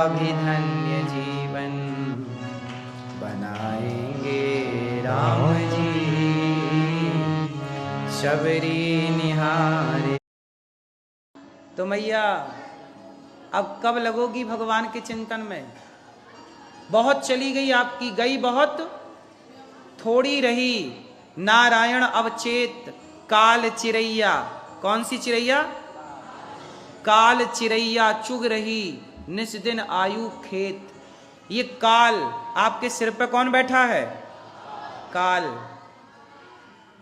भी धन्य जीवन बनाएंगे राम जी, शबरी निहारे। तो मैया अब कब लगोगी भगवान के चिंतन में? बहुत चली गई आपकी, गई बहुत थोड़ी रही। नारायण अवचेत काल चिरैया। कौन सी चिरैया? काल चिरैया चुग रही निस दिन आयु खेत। ये काल, आपके सिर पे कौन बैठा है? काल।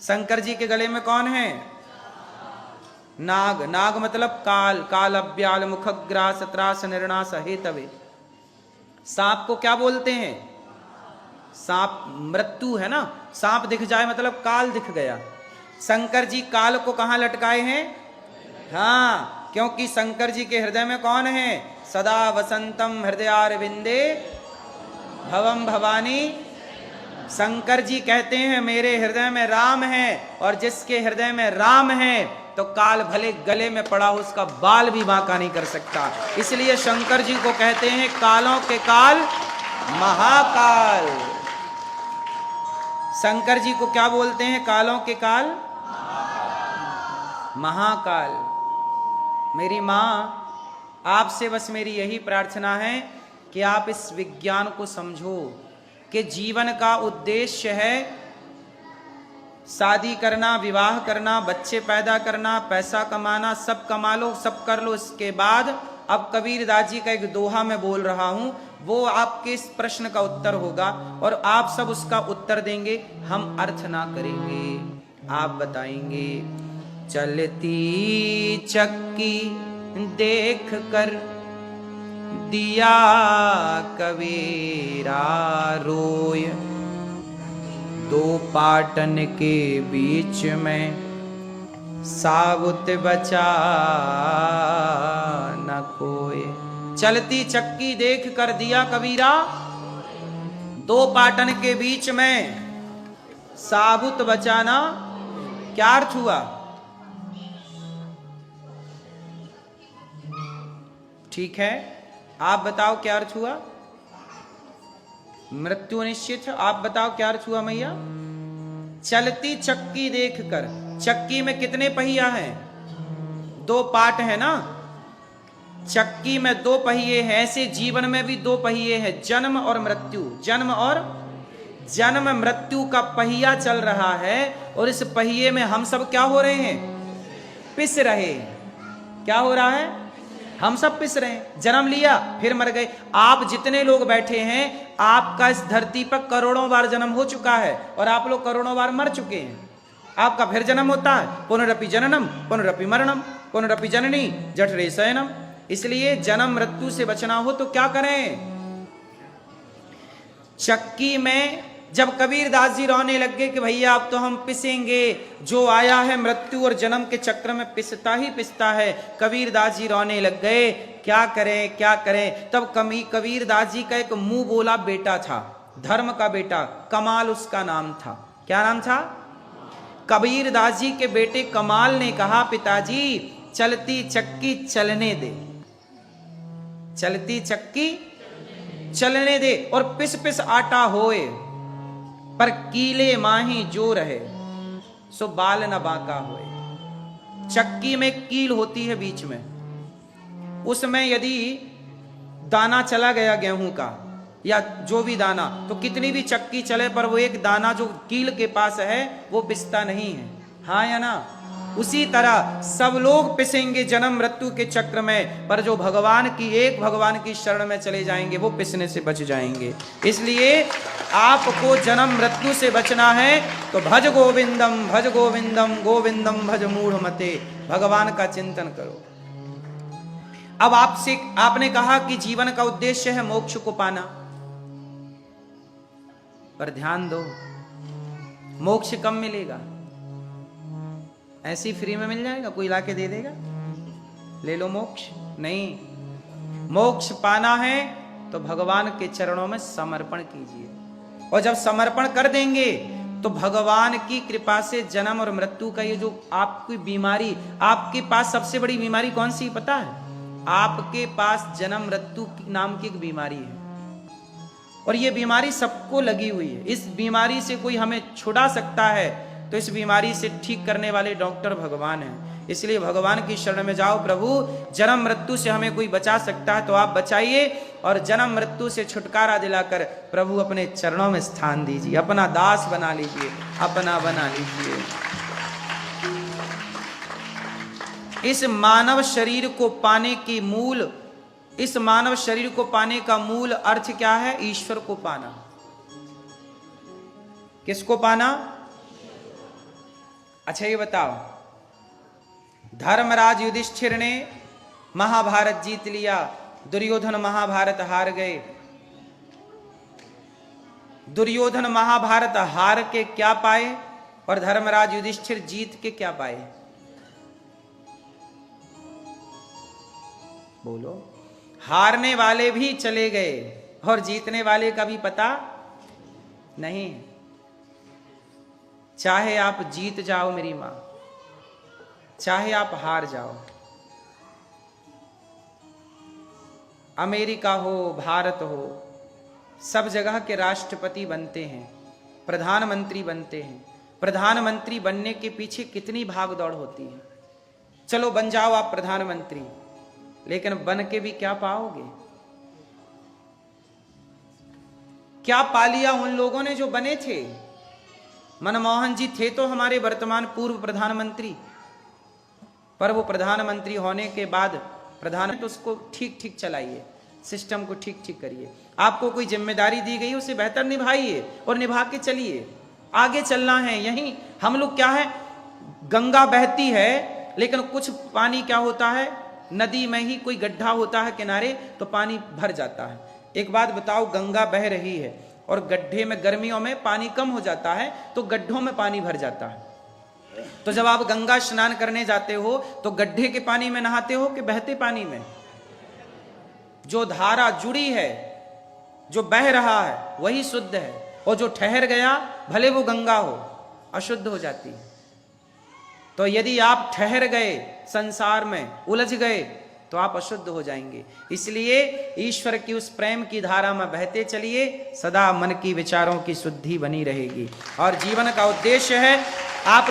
शंकर जी के गले में कौन है? नाग। नाग मतलब काल। काल अव्याल मुखग्रास त्रास निर्णास हेतवे। सांप को क्या बोलते हैं? सांप मृत्यु है ना। सांप दिख जाए मतलब काल दिख गया। शंकर जी काल को कहां लटकाए हैं? हाँ, क्योंकि शंकर जी के हृदय में कौन है? सदा वसंतम हृदयारविंदे भवम भवानी। शंकर जी कहते हैं मेरे हृदय में राम है, और जिसके हृदय में राम है तो काल भले गले में पड़ा हो उसका बाल भी बांका नहीं कर सकता। इसलिए शंकर जी को कहते हैं कालों के काल महाकाल। शंकर जी को क्या बोलते हैं? कालों के काल महाकाल। मेरी मां, आपसे बस मेरी यही प्रार्थना है कि आप इस विज्ञान को समझो कि जीवन का उद्देश्य है शादी करना, विवाह करना, बच्चे पैदा करना, पैसा कमाना। सब कमा लो, सब कर लो। इसके बाद अब कबीरदास जी का एक दोहा मैं बोल रहा हूं, वो आपके इस प्रश्न का उत्तर होगा और आप सब उसका उत्तर देंगे। हम अर्थ ना करेंगे, आप बताएंगे। चलती चक्की देख कर दिया कबीरा रोय, दो पाटन के बीच में साबुत बचा न कोई। चलती चक्की देख कर दिया कबीरा, दो पाटन के बीच में साबुत बचाना। क्या अर्थ हुआ? ठीक है, आप बताओ क्या अर्थ हुआ? मृत्यु निश्चित है। आप बताओ क्या अर्थ हुआ मैया? चलती चक्की देखकर। चक्की में कितने पहिया हैं? दो पाट है ना। चक्की में दो पहिए हैं, ऐसे जीवन में भी दो पहिए हैं, जन्म और मृत्यु। जन्म मृत्यु का पहिया चल रहा है, और इस पहिए में हम सब क्या हो रहे हैं? पिस रहे हैं। क्या हो रहा है? हम सब पिस रहे हैं। जन्म लिया फिर मर गए। आप जितने लोग बैठे हैं, आपका इस धरती पर करोड़ों बार जन्म हो चुका है, और आप लोग करोड़ों बार मर चुके हैं। आपका फिर जन्म होता है। पुनरपि जननम पुनरपि मरणम पुनरपि जननी जठरे शयनम। इसलिए जन्म मृत्यु से बचना हो तो क्या करें? चक्की में जब कबीरदास जी रोने लग गए कि भैया अब तो हम पिसेंगे, जो आया है मृत्यु और जन्म के चक्र में पिसता ही पिसता है। कबीरदास जी रोने लग गए, क्या करें क्या करें। तब कबीरदास जी का एक मुंह बोला बेटा था, धर्म का बेटा, कमाल उसका नाम था। क्या नाम था? कबीरदास जी के बेटे कमाल ने कहा पिताजी चलती चक्की चलने दे, चलती चक्की चलने दे, और पिस पिस आटा होए, पर कीले माही जो रहे सो बाल न बांका होए। चक्की में कील होती है बीच में, उसमें यदि दाना चला गया गेहूं का या जो भी दाना, तो कितनी भी चक्की चले पर वो एक दाना जो कील के पास है वो पिसता नहीं है। हाँ या ना? उसी तरह सब लोग पिसेंगे जन्म मृत्यु के चक्र में, पर जो भगवान की शरण में चले जाएंगे वो पिसने से बच जाएंगे। इसलिए आपको जन्म मृत्यु से बचना है तो भज गोविंदम गोविंदम भज मूढ़ मते। भगवान का चिंतन करो। अब आपने कहा कि जीवन का उद्देश्य है मोक्ष को पाना, पर ध्यान दो, मोक्ष कब मिलेगा? ऐसी फ्री में मिल जाएगा? कोई लाके दे देगा ले लो मोक्ष? नहीं। मोक्ष पाना है तो भगवान के चरणों में समर्पण कीजिए, और जब समर्पण कर देंगे तो भगवान की कृपा से जन्म और मृत्यु का ये जो आपकी बीमारी, आपके पास सबसे बड़ी बीमारी कौन सी पता है? आपके पास जन्म मृत्यु नाम की एक बीमारी है, और ये बीमारी सबको लगी हुई है। इस बीमारी से कोई हमें छुड़ा सकता है तो इस बीमारी से ठीक करने वाले डॉक्टर भगवान हैं। इसलिए भगवान की शरण में जाओ। प्रभु, जन्म मृत्यु से हमें कोई बचा सकता है तो आप बचाइए, और जन्म मृत्यु से छुटकारा दिलाकर प्रभु अपने चरणों में स्थान दीजिए, अपना दास बना लीजिए, अपना बना लीजिए। इस मानव शरीर को पाने की मूल, इस मानव शरीर को पाने का मूल अर्थ क्या है? ईश्वर को पाना। किसको पाना? अच्छा ये बताओ, धर्मराज युधिष्ठिर ने महाभारत जीत लिया, दुर्योधन महाभारत हार गए। दुर्योधन महाभारत हार के क्या पाए और धर्मराज युधिष्ठिर जीत के क्या पाए? बोलो। हारने वाले भी चले गए और जीतने वाले का भी पता नहीं। चाहे आप जीत जाओ मेरी मां, चाहे आप हार जाओ, अमेरिका हो, भारत हो, सब जगह के राष्ट्रपति बनते हैं, प्रधानमंत्री बनते हैं। प्रधानमंत्री बनने के पीछे कितनी भाग दौड़ होती है। चलो बन जाओ आप प्रधानमंत्री, लेकिन बन के भी क्या पाओगे? क्या पा लिया उन लोगों ने जो बने थे? मनमोहन जी थे तो हमारे वर्तमान पूर्व प्रधानमंत्री, पर वो प्रधानमंत्री होने के बाद तो उसको ठीक ठीक चलाइए, सिस्टम को ठीक ठीक करिए। आपको कोई जिम्मेदारी दी गई उसे बेहतर निभाइए और निभा के चलिए। आगे चलना है। यही हम लोग क्या है, गंगा बहती है लेकिन कुछ पानी क्या होता है, नदी में ही कोई गड्ढा होता है किनारे तो पानी भर जाता है। एक बात बताओ, गंगा बह रही है और गड्ढे में गर्मियों में पानी कम हो जाता है तो गड्ढों में पानी भर जाता है। तो जब आप गंगा स्नान करने जाते हो तो गड्ढे के पानी में नहाते हो कि बहते पानी में? जो धारा जुड़ी है, जो बह रहा है वही शुद्ध है, और जो ठहर गया भले वो गंगा हो अशुद्ध हो जाती है। तो यदि आप ठहर गए, संसार में उलझ गए तो आप अशुद्ध हो जाएंगे। इसलिए ईश्वर की उस प्रेम की धारा में बहते चलिए, सदा मन की विचारों की शुद्धि बनी रहेगी। और जीवन का उद्देश्य है, आप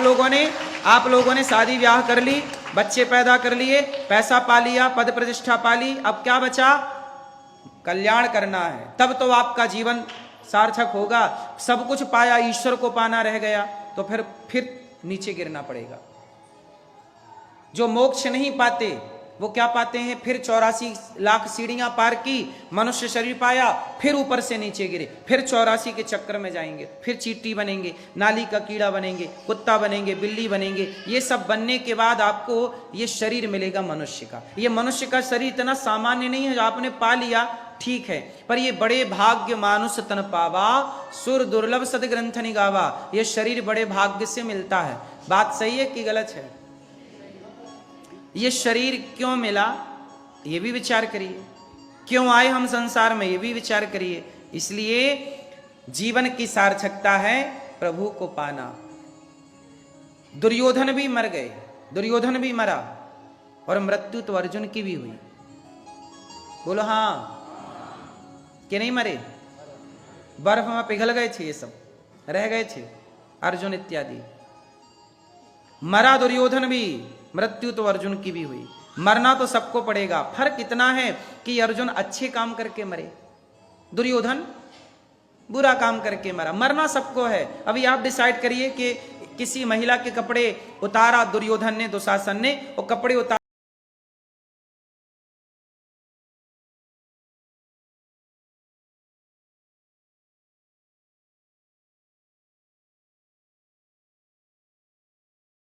लोगों ने शादी ब्याह कर ली, बच्चे पैदा कर लिए, पैसा पा लिया, पद प्रतिष्ठा पा ली, अब क्या बचा? कल्याण करना है। तब तो आपका जीवन सार्थक होगा। सब कुछ पाया, ईश्वर को पाना रह गया तो फिर नीचे गिरना पड़ेगा। जो मोक्ष नहीं पाते वो क्या पाते हैं? फिर 84 लाख सीढ़ियां पार की, मनुष्य शरीर पाया, फिर ऊपर से नीचे गिरे, फिर 84 के चक्कर में जाएंगे, फिर चींटी बनेंगे, नाली का कीड़ा बनेंगे, कुत्ता बनेंगे, बिल्ली बनेंगे। ये सब बनने के बाद आपको ये शरीर मिलेगा मनुष्य का। ये मनुष्य का शरीर इतना सामान्य नहीं है, जो आपने पा लिया ठीक है, पर ये बड़े भाग्य मानुष तन पावा, सुर दुर्लभ सदग्रंथ निगावा। ये शरीर बड़े भाग्य से मिलता है। बात सही है कि गलत है? ये शरीर क्यों मिला ये भी विचार करिए, क्यों आए हम संसार में ये भी विचार करिए। इसलिए जीवन की सार्थकता है प्रभु को पाना। दुर्योधन भी मर गए, दुर्योधन भी मरा, और मृत्यु तो अर्जुन की भी हुई। बोलो हाँ कि नहीं मरे? बर्फ में पिघल गए थे, ये सब रह गए थे, अर्जुन इत्यादि। मरा दुर्योधन भी, मृत्यु तो अर्जुन की भी हुई। मरना तो सबको पड़ेगा। फर्क इतना है कि अर्जुन अच्छे काम करके मरे, दुर्योधन बुरा काम करके मरा। मरना सबको है। अभी आप डिसाइड करिए कि किसी महिला के कपड़े उतारा दुर्योधन ने, दुशासन ने, और कपड़े उतार